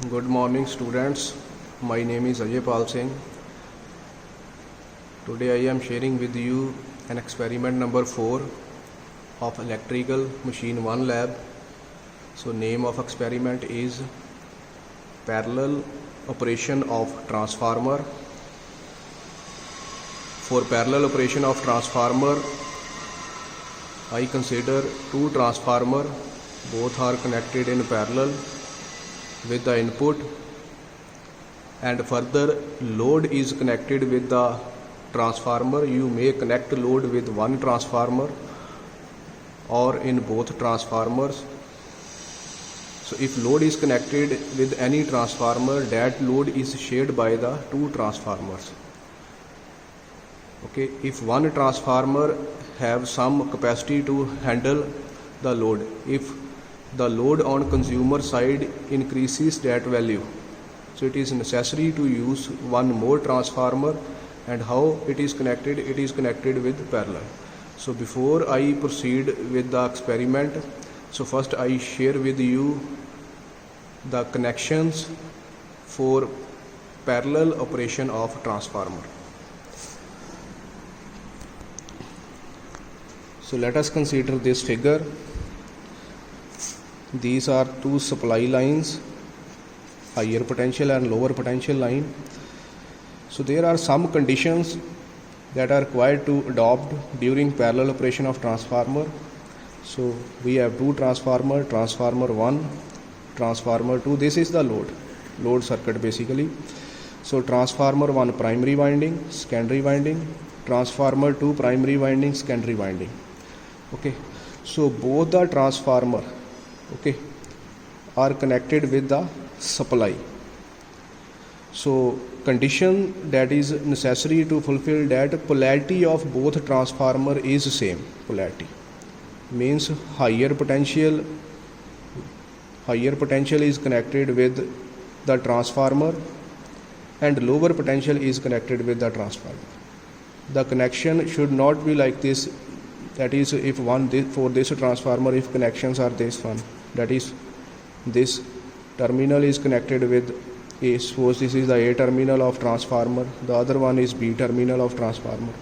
Good morning students. My name is Ajay Pal Singh. Today I am sharing with you an experiment number 4 of electrical machine 1 lab. So name of experiment is parallel operation of transformer. For parallel operation of transformer, I consider two transformer, both are connected in parallel with the input, and further load is connected with the transformer. You may connect load with one transformer or in both transformers. So if load is connected with any transformer, that load is shared by the two transformers. Okay, if one transformer have some capacity to handle the load, if the load on consumer side increases that value, so it is necessary to use one more transformer. And how it is connected? It is connected with parallel. So before I proceed with the experiment, so first I share with you the connections for parallel operation of transformer. So let us consider this figure. These are two supply lines, higher potential and lower potential line. So there are some conditions that are required to adopt during parallel operation of transformer. So we have two transformer, transformer 1, transformer 2. This is the load circuit basically. So transformer 1 primary winding, secondary winding, transformer 2 primary winding, secondary winding. Okay, so both the transformer, okay, are connected with the supply. So condition that is necessary to fulfill that polarity of both transformer is same. Polarity means higher potential is connected with the transformer and lower potential is connected with the transformer. The connection should not be like this. That is, if for this transformer, if connections are this one, that is, this terminal is connected with A. Suppose this is the A terminal of transformer, the other one is B terminal of transformer.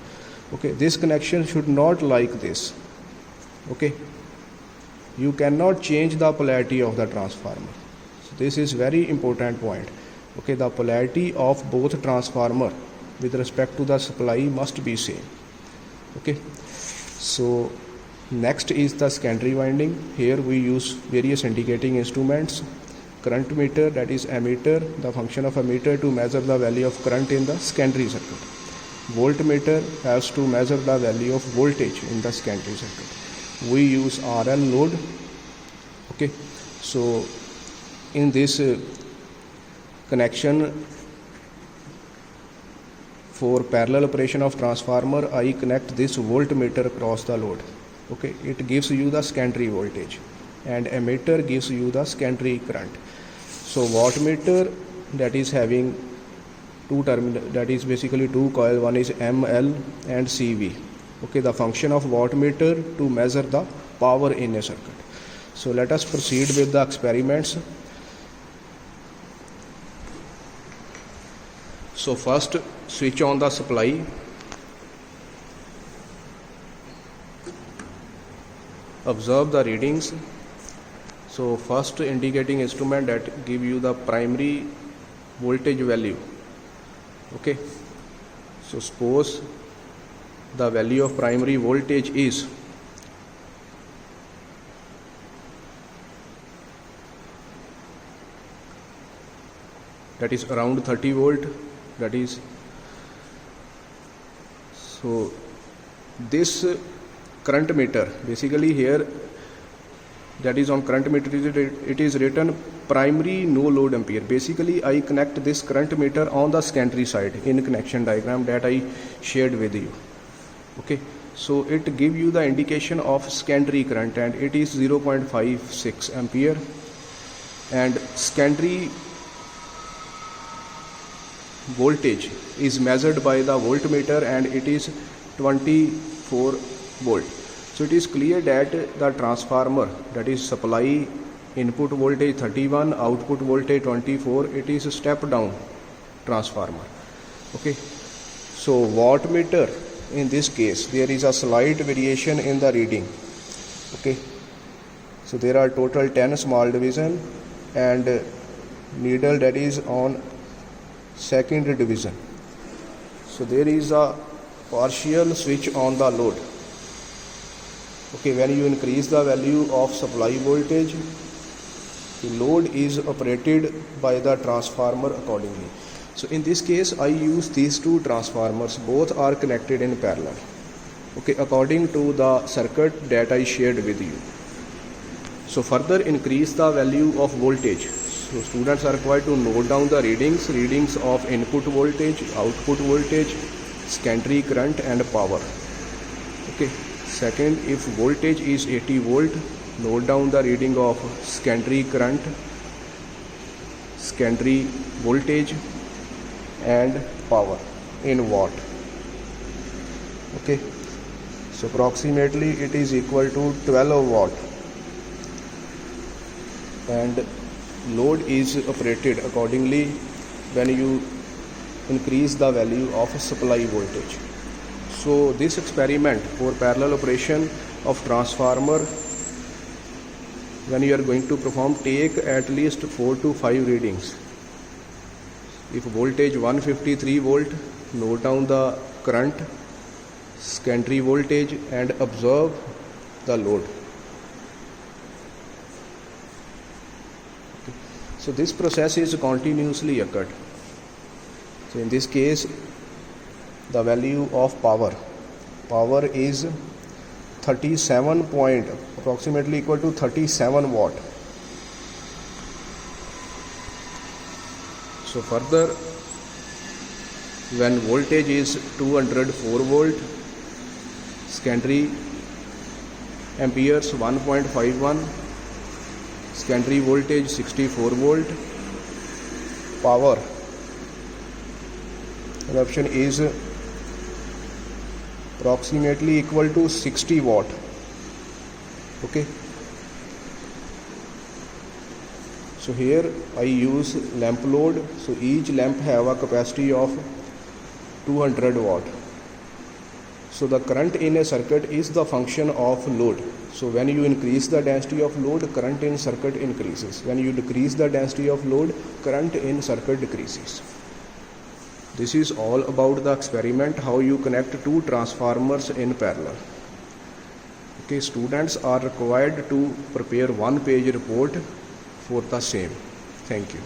Okay, this connection should not like this. Okay, you cannot change the polarity of the transformer. So this is very important point. Okay, the polarity of both transformer with respect to the supply must be same. Okay, so next is the secondary winding. Here we use various indicating instruments. Current meter, that is ammeter, the function of ammeter to measure the value of current in the secondary circuit. Voltmeter has to measure the value of voltage in the secondary circuit. We use RL load. Okay, so in this connection for parallel operation of transformer, I connect this voltmeter across the load. Okay, it gives you the secondary voltage and ammeter gives you the secondary current. So wattmeter, that is having two terminal, that is basically two coil, one is ML and CV. Okay, the function of wattmeter to measure the power in a circuit. So let us proceed with the experiments. So first switch on the supply. Observe the readings. So first indicating instrument that give you the primary voltage value. Okay, so suppose the value of primary voltage is that is around 30 volt. That is, so this current meter basically here, that is on current meter it is written primary no load ampere. Basically I connect this current meter on the secondary side in connection diagram that I shared with you. Okay, so it give you the indication of secondary current and it is 0.56 ampere, and secondary voltage is measured by the voltmeter and it is 24 volt. So it is clear that the transformer, that is supply input voltage 31, output voltage 24. It is a step down transformer. Okay, so wattmeter, in this case there is a slight variation in the reading. Okay, so there are total 10 small division and needle that is on second division. So there is a partial switch on the load. Okay, when you increase the value of supply voltage, the load is operated by the transformer accordingly. So in this case I use these two transformers, both are connected in parallel. Okay, according to the circuit that I shared with you. So further increase the value of voltage. So students are required to note down the readings of input voltage, output voltage, secondary current and power. Okay, second, if voltage is 80 volt, note down the reading of secondary current, secondary voltage and power in watt. Okay, so approximately it is equal to 12 watt, and load is operated accordingly when you increase the value of supply voltage. So this experiment for parallel operation of transformer, when you are going to perform, take at least 4 to 5 readings. If voltage 153 volt, note down the current, secondary voltage and observe the load. Okay. So this process is continuously occurred. So in this case the value of power is 37 point, approximately equal to 37 watt. So further, when voltage is 204 volt, secondary amperes 1.51, secondary voltage 64 volt, power, the option is approximately equal to 60 watt. Okay, so here I use lamp load. So each lamp have a capacity of 200 watt. So the current in a circuit is the function of load. So when you increase the density of load, current in circuit increases. When you decrease the density of load, current in circuit decreases. This is all about the experiment, how you connect two transformers in parallel. Okay, students are required to prepare one page report for the same. Thank you.